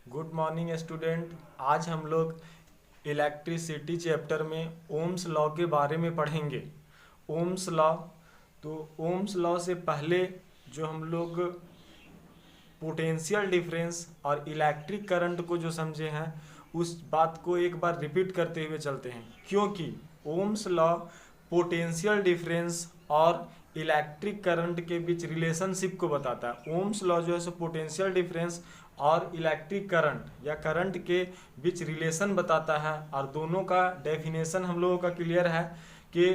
Good morning student. आज हम लोग इलेक्ट्रिसिटी चैप्टर में ओम्स लॉ के बारे में पढ़ेंगे। ओम्स लॉ, तो ओम्स लॉ से पहले जो हम लोग पोटेंशियल डिफरेंस और इलेक्ट्रिक करंट को जो समझे हैं उस बात को एक बार रिपीट करते हुए चलते हैं, क्योंकि ओम्स लॉ पोटेंशियल डिफरेंस और इलेक्ट्रिक करंट के बीच रिलेशनशिप को बताता है। ओम्स लॉ जो है सो पोटेंशियल डिफरेंस और इलेक्ट्रिक करंट या करंट के बीच रिलेशन बताता है, और दोनों का डेफिनेशन हम लोगों का क्लियर है कि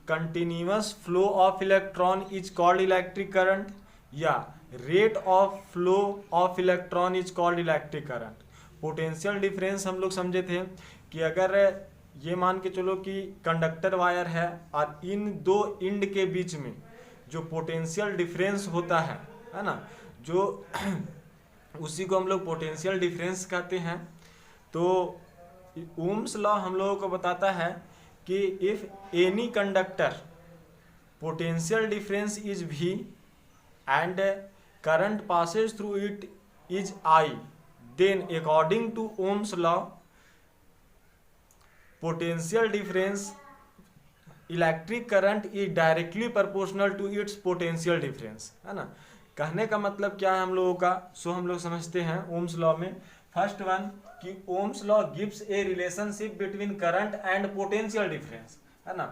continuous flow of electron is called electric current या rate of flow of electron is called electric current. Potential difference हम लोग समझे थे कि अगर ये मान के चलो कि कंडक्टर वायर है और इन दो इंड के बीच में जो पोटेंशियल डिफरेंस होता है ना, जो उसी को हम लोग पोटेंशियल डिफरेंस कहते हैं। तो ओम्स लॉ हम लोगों को बताता है कि if any conductor potential difference is V and current passes through it is I, then according to Ohm's law potential difference electric current is directly proportional to its potential difference, है ना। कहने का मतलब क्या है हम लोगों का, सो हम लोग समझते हैं ओम्स लॉ में। फर्स्ट वन कि Ohm's law gives A relationship between current and potential difference, है ना।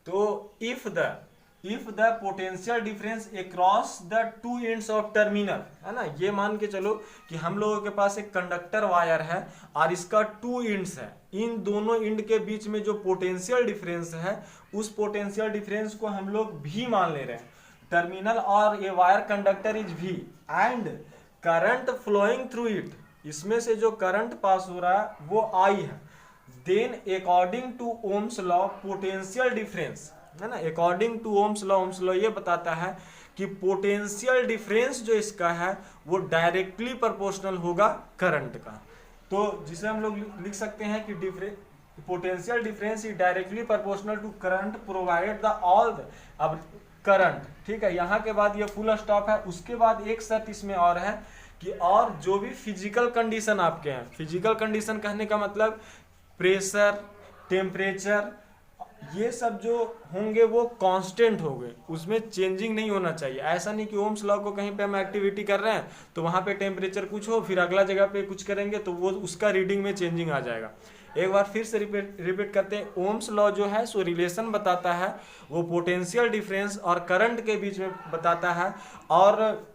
तो if the potential difference across the two ends of terminal, है ना, ये मान के चलो कि हम लोगों के पास एक कंडक्टर वायर है और इसका टू एंड्स है, इन दोनों एंड के बीच में जो पोटेंशियल डिफरेंस है उस पोटेंशियल डिफरेंस को हम लोग V मान ले रहे हैं। टर्मिनल और ये wire conductor is V and current flowing through it, इसमें से जो करंट पास हो रहा है वो I है। Then according to Ohm's law potential difference, है ना, अकॉर्डिंग टू ओम्स लॉ ये बताता है कि पोटेंशियल डिफरेंस जो इसका है वो डायरेक्टली प्रोपोर्शनल होगा करंट का। तो जिसे हम लोग लिख सकते हैं कि potential difference is directly proportional to current provided the all अब करंट, ठीक है। यहाँ के बाद ये फुल स्टॉप है। उसके बाद एक शर्त इसमें और है कि और जो भी फिजिकल कंडीशन आपके हैं, फिजिकल कंडीशन कहने का मतलब प्रेशर, टेम्परेचर, ये सब जो होंगे वो कांस्टेंट होंगे, उसमें चेंजिंग नहीं होना चाहिए। ऐसा नहीं कि ओम्स लॉ को कहीं पे हम एक्टिविटी कर रहे हैं तो वहाँ पे टेम्परेचर कुछ हो, फिर अगला जगह पे कुछ करेंगे तो वो उसका रीडिंग में चेंजिंग आ जाएगा। एक बार फिर से रिपीट करते हैं। ओम्स लॉ जो है सो रिलेशन बताता है, वो पोटेंशियल डिफरेंस और करंट के बीच में बताता है, और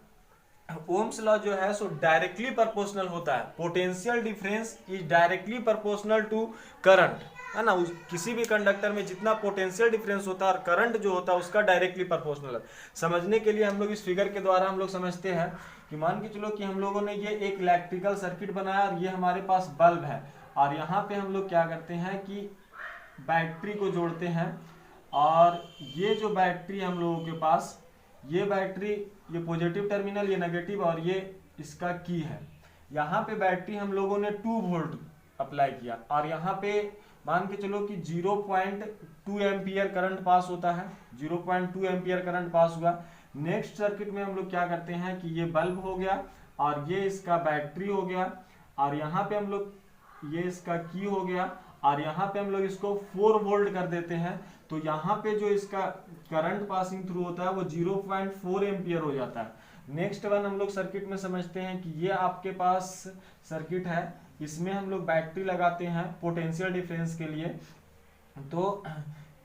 ओम्स लॉ जो है सो डायरेक्टली प्रोपोर्शनल होता है। Potential difference is directly proportional to current, है ना। किसी भी कंडक्टर में जितना पोटेंशियल डिफरेंस होता है और करंट जो होता है उसका डायरेक्टली प्रोपोर्शनल है। समझने के लिए हम लोग इस फिगर के द्वारा हम लोग समझते हैं कि मान के चलो कि हम लोगों ने ये एक इलेक्ट्रिकल सर्किट बनाया और ये हमारे पास बल्ब है, और यहाँ पे हम लोग क्या करते हैं कि बैटरी को जोड़ते हैं, और ये जो बैटरी हम लोगों के पास, ये बैटरी, ये पॉजिटिव टर्मिनल, ये नेगेटिव, और ये इसका की है। यहाँ पे बैटरी हम लोगों ने 2 वोल्ट अप्लाई किया, और यहाँ पे मान के चलो कि 0.2 एम्पियर करंट पास होता है, 0.2 एम्पियर करंट पास हुआ। नेक्स्ट सर्किट में हम लोग क्या करते हैं कि ये बल्ब हो गया और ये इसका बैटरी हो गया, और यहाँ पे हम लोग ये इसका की हो गया, और यहाँ पे हम लोग इसको 4 वोल्ट कर देते हैं। तो यहाँ पे जो इसका करंट पासिंग थ्रू होता है वो 0.4 एम्पियर हो जाता है। नेक्स्ट वन हम लोग सर्किट में समझते हैं कि ये आपके पास सर्किट है, इसमें हम लोग बैटरी लगाते हैं पोटेंशियल डिफरेंस के लिए। तो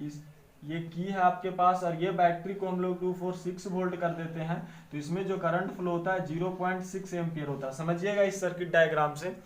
ये की है आपके पास, और ये बैटरी को हम लोग 246 वोल्ट कर देते हैं, तो इसमें जो करंट फ्लो होता है 0.6 एम्पियर होता है। समझिएगा इस सर्किट डायग्राम से।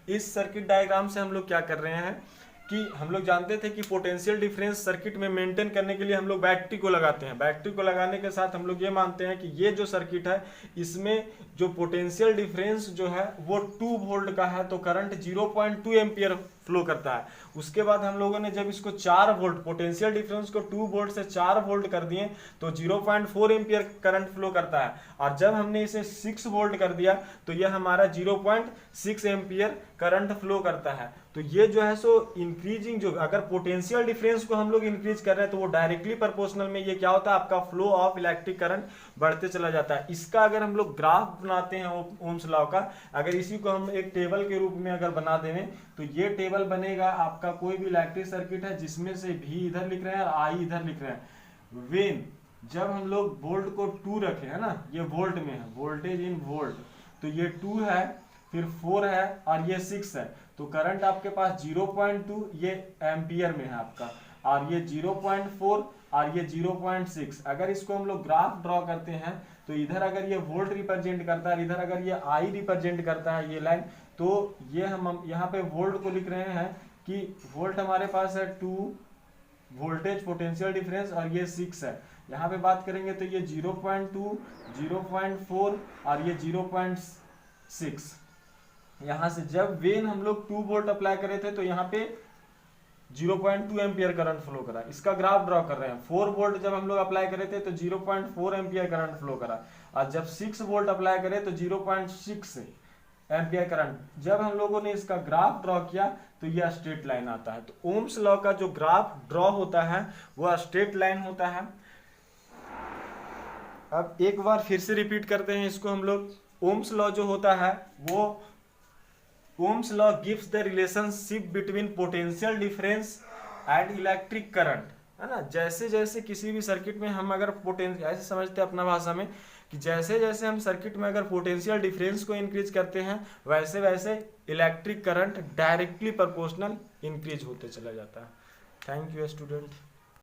इस सर्किट डायग्राम से हम लोग क्या कर रहे हैं कि हम लोग जानते थे कि पोटेंशियल डिफरेंस सर्किट में मेंटेन करने के लिए हम लोग बैटरी को लगाते हैं। बैटरी को लगाने के साथ हम लोग ये मानते हैं कि ये जो सर्किट है इसमें जो पोटेंशियल डिफरेंस जो है वो 2 वोल्ट का है, तो करंट 0.2 एम्पियर फ्लो करता है। उसके बाद हम लोगों ने जब इसको 4 वोल्ट, पोटेंशियल डिफरेंस को 2 वोल्ट से 4 वोल्ट कर दिए तो 0.4 एम्पियर करंट फ्लो करता है, और जब हमने इसे 6 वोल्ट कर दिया तो यह हमारा 0.6 एम्पियर करंट फ्लो करता है। तो ये जो है सो इंक्रीजिंग, जो अगर पोटेंशियल डिफरेंस को हम लोग इंक्रीज कर रहे हैं तो वो डायरेक्टली प्रोपोर्शनल में ये क्या होता है, आपका फ्लो ऑफ इलेक्ट्रिक करंट बढ़ते चला जाता है। इसका अगर हम लोग ग्राफ बनाते हैं ओम्स लॉ का, अगर इसी को हम एक टेबल के रूप में अगर बना दें तो ये टेबल बनेगा आपका कोई भी इलेक्ट्रिक सर्किट है जिसमें से V इधर लिख रहे हैं और I इधर लिख रहे हैं। वेन जब हम लोग वोल्ट को 2 रखे है ना, ये वोल्ट में है, वोल्टेज इन वोल्ट, तो ये 2 है, फिर 4 है और ये 6 है, तो करंट आपके पास 0.2 ये एम्पियर में है आपका, और ये 0.4 और ये 0.6। अगर इसको हम लोग ग्राफ ड्रॉ करते हैं तो इधर अगर ये वोल्ट रिप्रेजेंट करता है, इधर अगर ये आई रिप्रेजेंट करता है ये लाइन, तो ये हम यहाँ पे वोल्ट को लिख रहे हैं कि वोल्ट हमारे पास है 2 वोल्टेज पोटेंशियल डिफरेंस और ये 6 है। यहाँ पे बात करेंगे तो ये 0.2, 0.4 और ये 0.6। यहाँ से जब वेन हम लोग 2 वोल्ट अप्लाई करे थे तो यहाँ पे 0.2 एम्पियर करंट फ्लो करा, इसका ग्राफ ड्रॉ कर रहे हैं। 4 वोल्ट जब हम लोग अप्लाई करे थे तो 0.4 एम्पियर करंट फ्लो करा, और जब 6 वोल्ट अप्लाई करे तो 0.6 एम्पियर करंट। जब हम लोगों ने इसका ग्राफ ड्रॉ किया तो यह स्ट्रेट लाइन आता है। तो ओम्स लॉ का जो ग्राफ ड्रॉ होता है वह स्ट्रेट लाइन होता है। अब एक बार फिर से रिपीट करते हैं इसको हम लोग। ओम्स लॉ जो होता है वो Ohm's law gives the relationship between potential difference and electric current, है ना। जैसे जैसे किसी भी सर्किट में हम अगर पोटेंशियल, ऐसे समझते हैं अपना भाषा में कि जैसे जैसे हम सर्किट में अगर पोटेंशियल डिफरेंस को इंक्रीज करते हैं वैसे वैसे electric current directly proportional increase होते चला जाता है। Thank you student.